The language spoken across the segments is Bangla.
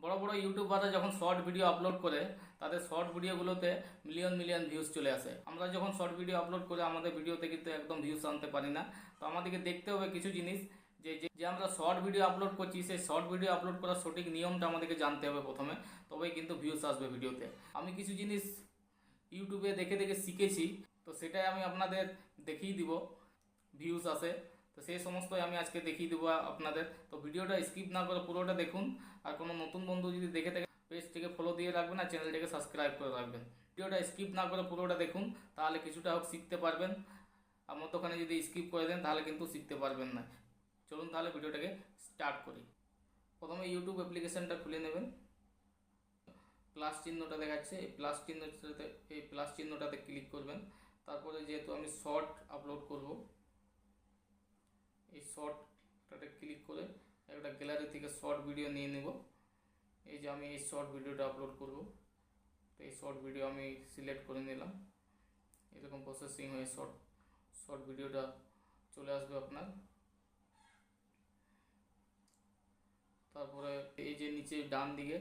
বড় বড় ইউটিউবাররা যখন শর্ট ভিডিও আপলোড করে তাদের শর্ট ভিডিওগুলোতে মিলিয়ন মিলিয়ন ভিউজ চলে আসে। আমরা যখন শর্ট ভিডিও আপলোড করে আমাদের ভিডিওতে কিন্তু একদম ভিউজ আনতে পারি না। তো আমাদেরকে দেখতে হবে কিছু জিনিস, যে যে আমরা শর্ট ভিডিও আপলোড করছি সেই শর্ট ভিডিও আপলোড করার সঠিক নিয়মটা আমাদেরকে জানতে হবে প্রথমে, তবেই কিন্তু ভিউজ আসবে ভিডিওতে। আমি কিছু জিনিস ইউটিউবে দেখে দেখে শিখেছি, তো সেটাই আমি আপনাদের দেখিয়ে দিব, ভিউজ আসে। তো সেই সমস্তই আমি আজকে দেখিয়ে দেবো আপনাদের। তো ভিডিওটা স্কিপ না করে পুরোটা দেখুন। আর কোনো নতুন বন্ধু যদি দেখে থাকে পেজটিকে ফলো দিয়ে রাখবেন আর চ্যানেলটিকে সাবস্ক্রাইব করে রাখবেন। ভিডিওটা স্কিপ না করে পুরোটা দেখুন, তাহলে কিছুটা হোক শিখতে পারবেন। আর মধ্যখানে যদি স্কিপ করে দেন তাহলে কিন্তু শিখতে পারবেন না। চলুন তাহলে ভিডিওটাকে স্টার্ট করি। প্রথমে ইউটিউব অ্যাপ্লিকেশানটা খুলে নেবেন। প্লাস চিহ্নটা দেখাচ্ছে, এই প্লাস চিহ্নটাতে ক্লিক করবেন। তারপরে যেহেতু আমি শর্ট আপলোড করব, এই শর্টটাতে ক্লিক করে একটা গ্যালারি থেকে শর্ট ভিডিও নিয়ে নেব। এই যে আমি এই শর্ট ভিডিওটা আপলোড করব, তো এই শর্ট ভিডিও আমি সিলেক্ট করে নিলাম। এরকম প্রসেসিং হয়ে শর্ট ভিডিওটা চলে আসবে আপনার। তারপরে এই যে নিচে ডান দিকে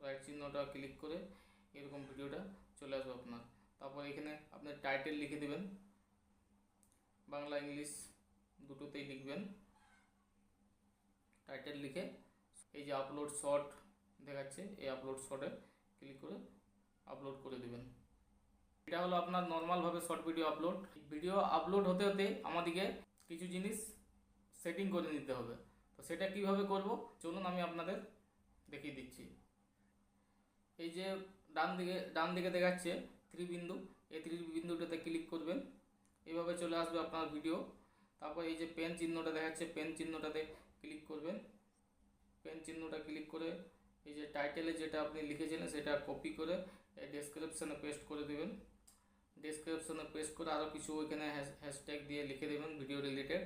রাইট চিহ্নটা ক্লিক করে এরকম ভিডিওটা চলে আসবে আপনার। তারপর এখানে আপনি টাইটেল লিখে দেবেন, বাংলা ইংলিশ দুটোতেই লিখবেন। টাইটেল লিখে এই যে আপলোড শর্ট দেখাচ্ছে, এই আপলোড শর্টে ক্লিক করে আপলোড করে দেবেন। এটা হলো আপনার নর্মালভাবে শর্ট ভিডিও আপলোড হতে হতে আমাদেরকে কিছু জিনিস সেটিং করে নিতে হবে। তো সেটা কিভাবে করব চলুন আমি আপনাদের দেখিয়ে দিচ্ছি। এই যে ডান দিকে দেখাচ্ছে ত্রিবিন্দু, এই ত্রিবিন্দুটাতে ক্লিক করবেন, এইভাবে চলে আসবে আপনার ভিডিও। তারপর এই যে পেন চিহ্নটা দেখাচ্ছে, পেন চিহ্নটাতে ক্লিক করবেন। পেন চিহ্নটা ক্লিক করে এই যে টাইটেলে যেটা আপনি লিখেছিলেন সেটা কপি করে ডেসক্রিপশানে পেস্ট করে দেবেন। ডেসক্রিপশানে পেস্ট করে আরও কিছু ওইখানে হ্যাশট্যাগ দিয়ে লিখে দেবেন ভিডিও রিলেটেড।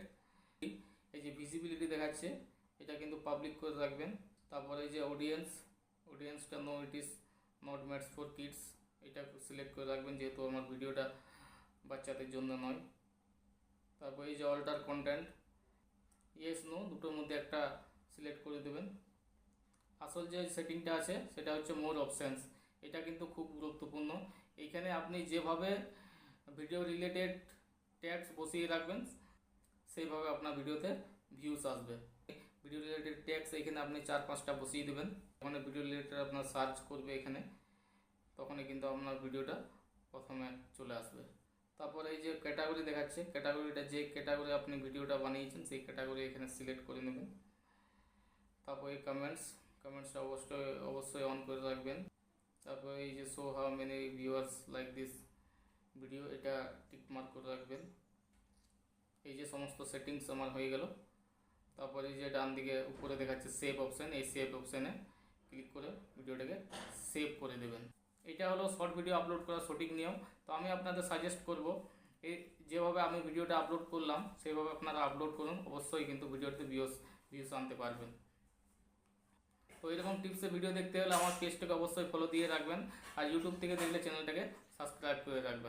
এই যে ভিজিবিলিটি দেখাচ্ছে এটা কিন্তু পাবলিক করে রাখবেন। তারপরে এই যে অডিয়েন্সটা no it is not made for kids, এটা সিলেক্ট করে রাখবেন যেহেতু আমার ভিডিওটা বাচ্চাদের জন্য নয়। তারপর এই যে অল্টার কন্টেন্ট, ইয়েস নো দুটোর মধ্যে একটা সিলেক্ট করে দেবেন। আসল যে সেটিংটা আছে সেটা হচ্ছে মোর অপশানস, এটা কিন্তু খুব গুরুত্বপূর্ণ। এইখানে আপনি যেভাবে ভিডিও রিলেটেড ট্যাগস বসিয়ে রাখবেন সেইভাবে আপনার ভিডিওতে ভিউজ আসবে। ভিডিও রিলেটেড ট্যাগস এখানে আপনি 4-5টা বসিয়ে দেবেন, যখন ভিডিও রিলেটেড আপনার সার্চ করবে এখানে তখনই কিন্তু আপনার ভিডিওটা প্রথমে চলে আসবে। তারপরে এই যে ক্যাটাগরি দেখাচ্ছে, ক্যাটাগরিটা যে ক্যাটাগরি আপনি ভিডিওটা বানিয়েছেন সেই ক্যাটাগরি এখানে সিলেক্ট করে নেবেন। তারপরে কমেন্টসটা অবশ্যই অন করে রাখবেন। তারপরে এই যে show how many viewers like this video, এটা টিক মার্ক করে রাখবেন। এই যে সমস্ত সেটিংস আমার হয়ে গেল। তারপরে এই যে ডান দিকে উপরে দেখাচ্ছে সেভ অপশান, এই সেভ অপশানে ক্লিক করে ভিডিওটাকে সেভ করে দেবেন। এটা হলো শর্ট ভিডিও আপলোড করার সঠিক নিয়ম। তো আমি আপনাদের সাজেস্ট করব এই যেভাবে আমি ভিডিওটা আপলোড করলাম সেইভাবে আপনারা আপলোড করুন, অবশ্যই কিন্তু ভিডিওতে ভিউস আনতে পারবেন। তো এরকম টিপসে ভিডিও দেখতে হলে আমার পেজটাকে অবশ্যই ফলো দিয়ে রাখবেন, আর ইউটিউব থেকে দেখলে চ্যানেলটাকে সাবস্ক্রাইব করে রাখবেন।